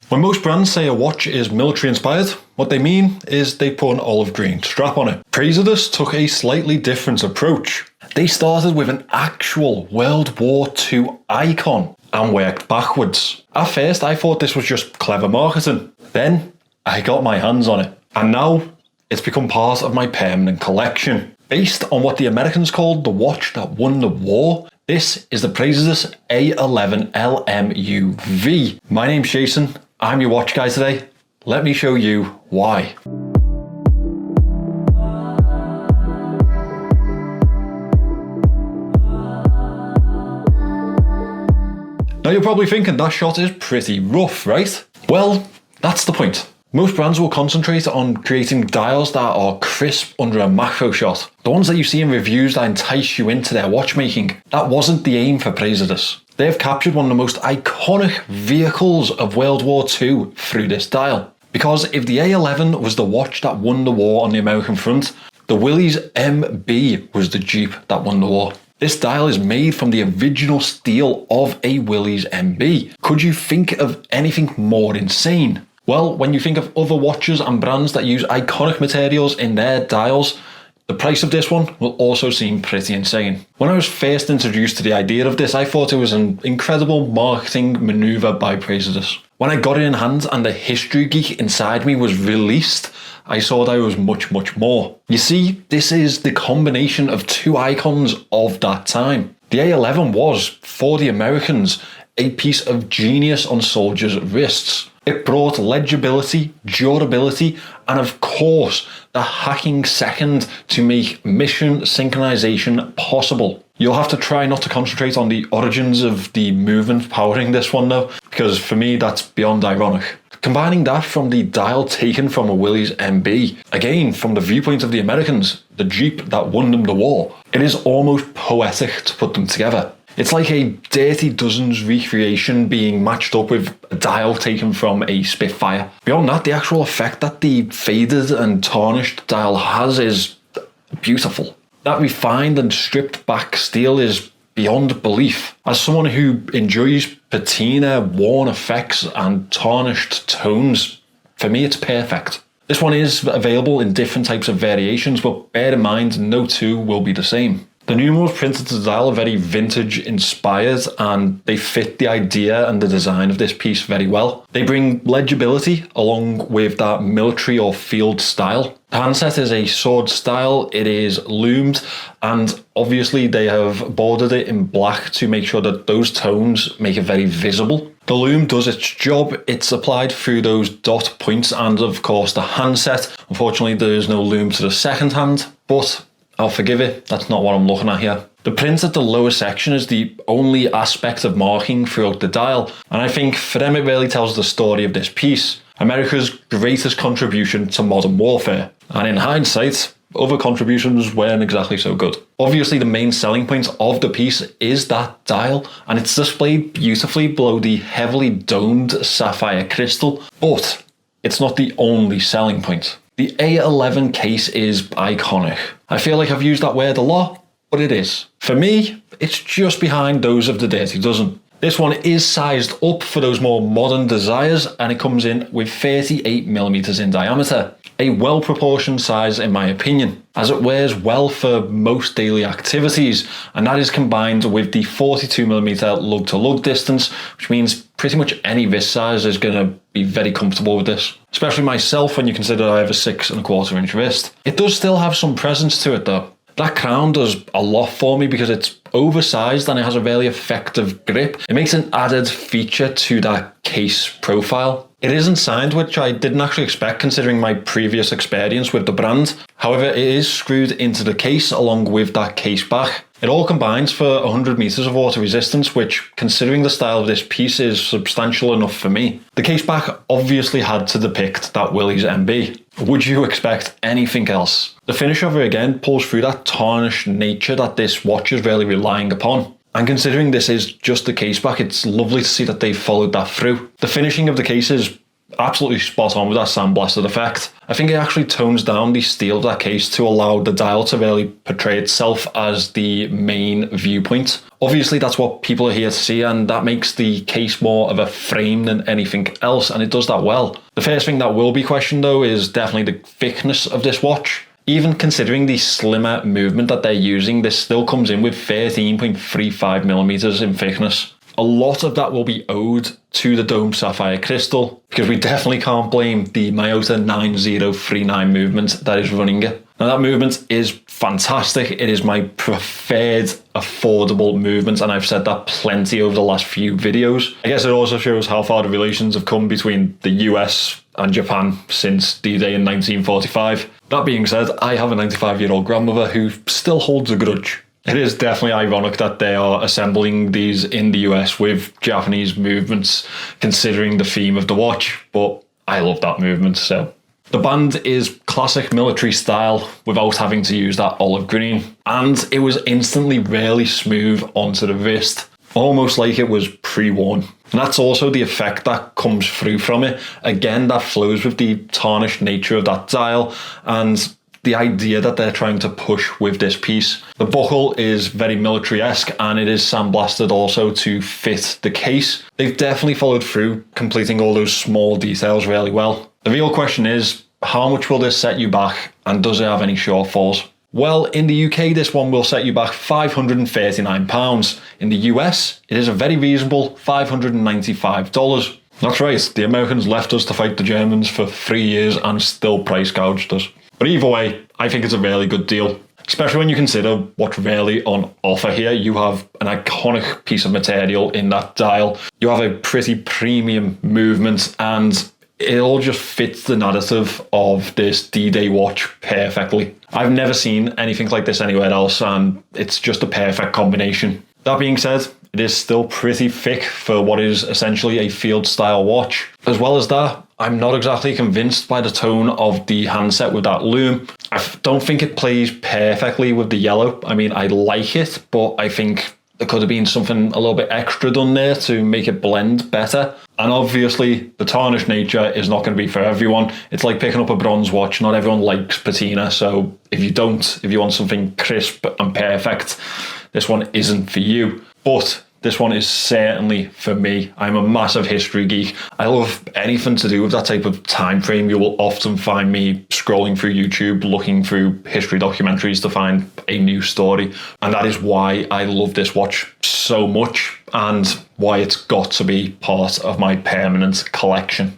When most brands say a watch is military inspired, what they mean is they put an olive green strap on it. Praesidus took a slightly different approach. They started with an actual World War II icon and worked backwards. At first I thought this was just clever marketing. Then I got my hands on it. And now it's become part of my permanent collection. Based on what the Americans called the watch that won the war, this is the Praesidus A-11 LMUV. My name's Jason, I'm your watch guy today. Let me show you why. Now you're probably thinking that shot is pretty rough, right? Well, that's the point. Most brands will concentrate on creating dials that are crisp under a macro shot. The ones that you see in reviews that entice you into their watchmaking. That wasn't the aim for Praesidus. They have captured one of the most iconic vehicles of World War II through this dial. Because if the A-11 was the watch that won the war on the American front, the Willys MB was the Jeep that won the war. This dial is made from the original steel of a Willys MB. Could you think of anything more insane? Well, when you think of other watches and brands that use iconic materials in their dials, the price of this one will also seem pretty insane. When I was first introduced to the idea of this, I thought it was an incredible marketing maneuver by Praesidus. When I got it in hand and the history geek inside me was released, I saw that it was much more. You see, this is the combination of two icons of that time. The A-11 was, for the Americans, a piece of genius on soldiers' wrists. It brought legibility, durability, and of course, the hacking second to make mission synchronization possible. You'll have to try not to concentrate on the origins of the movement powering this one though, because for me that's beyond ironic. Combining that from the dial taken from a Willys MB, again from the viewpoint of the Americans, the Jeep that won them the war, it is almost poetic to put them together. It's like a Dirty Dozen's recreation being matched up with a dial taken from a Spitfire. Beyond that, the actual effect that the faded and tarnished dial has is beautiful. That refined and stripped back steel is beyond belief. As someone who enjoys patina, worn effects and tarnished tones, for me it's perfect. This one is available in different types of variations, but bear in mind no two will be the same. The numerals printed to the dial are very vintage inspired and they fit the idea and the design of this piece very well. They bring legibility along with that military or field style. The handset is a sword style, it is loomed, and obviously they have bordered it in black to make sure that those tones make it very visible. The loom does its job, it's applied through those dot points and of course the handset. Unfortunately there is no loom to the second hand, but I'll forgive it, that's not what I'm looking at here. The print at the lower section is the only aspect of marking throughout the dial, and I think for them it really tells the story of this piece. America's greatest contribution to modern warfare. And in hindsight, other contributions weren't exactly so good. Obviously the main selling point of the piece is that dial, and it's displayed beautifully below the heavily domed sapphire crystal, but it's not the only selling point. The A-11 case is iconic. I feel like I've used that word a lot, but it is. For me, it's just behind those of the Dirty Dozen. This one is sized up for those more modern desires and it comes in with 38mm in diameter. A well-proportioned size in my opinion, as it wears well for most daily activities, and that is combined with the 42mm lug-to-lug distance, which means pretty much any wrist size is going to be very comfortable with this. Especially myself when you consider I have a 6¼ inch wrist. It does still have some presence to it though. That crown does a lot for me because it's oversized and it has a really effective grip. It makes an added feature to that case profile. It isn't signed, which I didn't actually expect considering my previous experience with the brand. However, it is screwed into the case along with that case back. It all combines for 100 meters of water resistance, which considering the style of this piece is substantial enough for me. The case back obviously had to depict that Willys MB. Would you expect anything else? The finish of it again pulls through that tarnished nature that this watch is really relying upon. And considering this is just the case back, it's lovely to see that they've followed that through. The finishing of the case is absolutely spot on with that sandblasted effect. I think it actually tones down the steel of that case to allow the dial to really portray itself as the main viewpoint. Obviously, that's what people are here to see, and that makes the case more of a frame than anything else, and it does that well. The first thing that will be questioned, though, is definitely the thickness of this watch. Even considering the slimmer movement that they're using, this still comes in with 13.35mm in thickness. A lot of that will be owed to the dome sapphire crystal, because we definitely can't blame the Miyota 9039 movement that is running it. Now, that movement is fantastic. It is my preferred affordable movement, and I've said that plenty over the last few videos. I guess it also shows how far the relations have come between the US and Japan since D-Day in 1945. That being said, I have a 95-year-old grandmother who still holds a grudge. It is definitely ironic that they are assembling these in the US with Japanese movements, considering the theme of the watch, but I love that movement. So the band is classic military style without having to use that olive green, and it was instantly really smooth onto the wrist, almost like it was pre-worn. And that's also the effect that comes through from it. Again, that flows with the tarnished nature of that dial and the idea that they're trying to push with this piece. The buckle is very military-esque, and it is sandblasted also to fit the case. They've definitely followed through, completing all those small details really well. The real question is, how much will this set you back, and does it have any shortfalls? Well, in the UK, this one will set you back £539. In the US, it is a very reasonable $595. That's right, the Americans left us to fight the Germans for 3 years and still price gouged us. But either way, I think it's a really good deal, especially when you consider what's really on offer here. You have an iconic piece of material in that dial. You have a pretty premium movement, and it all just fits the narrative of this D-Day watch perfectly. I've never seen anything like this anywhere else, and it's just a perfect combination. That being said, it is still pretty thick for what is essentially a field-style watch. As well as that, I'm not exactly convinced by the tone of the handset with that lume. I don't think it plays perfectly with the yellow. I mean, I like it, but I think there could have been something a little bit extra done there to make it blend better. And obviously, the tarnished nature is not going to be for everyone. It's like picking up a bronze watch. Not everyone likes patina, so if you want something crisp and perfect, this one isn't for you. But this one is certainly for me. I'm a massive history geek. I love anything to do with that type of time frame. You will often find me scrolling through YouTube, looking through history documentaries to find a new story. And that is why I love this watch so much, and why it's got to be part of my permanent collection.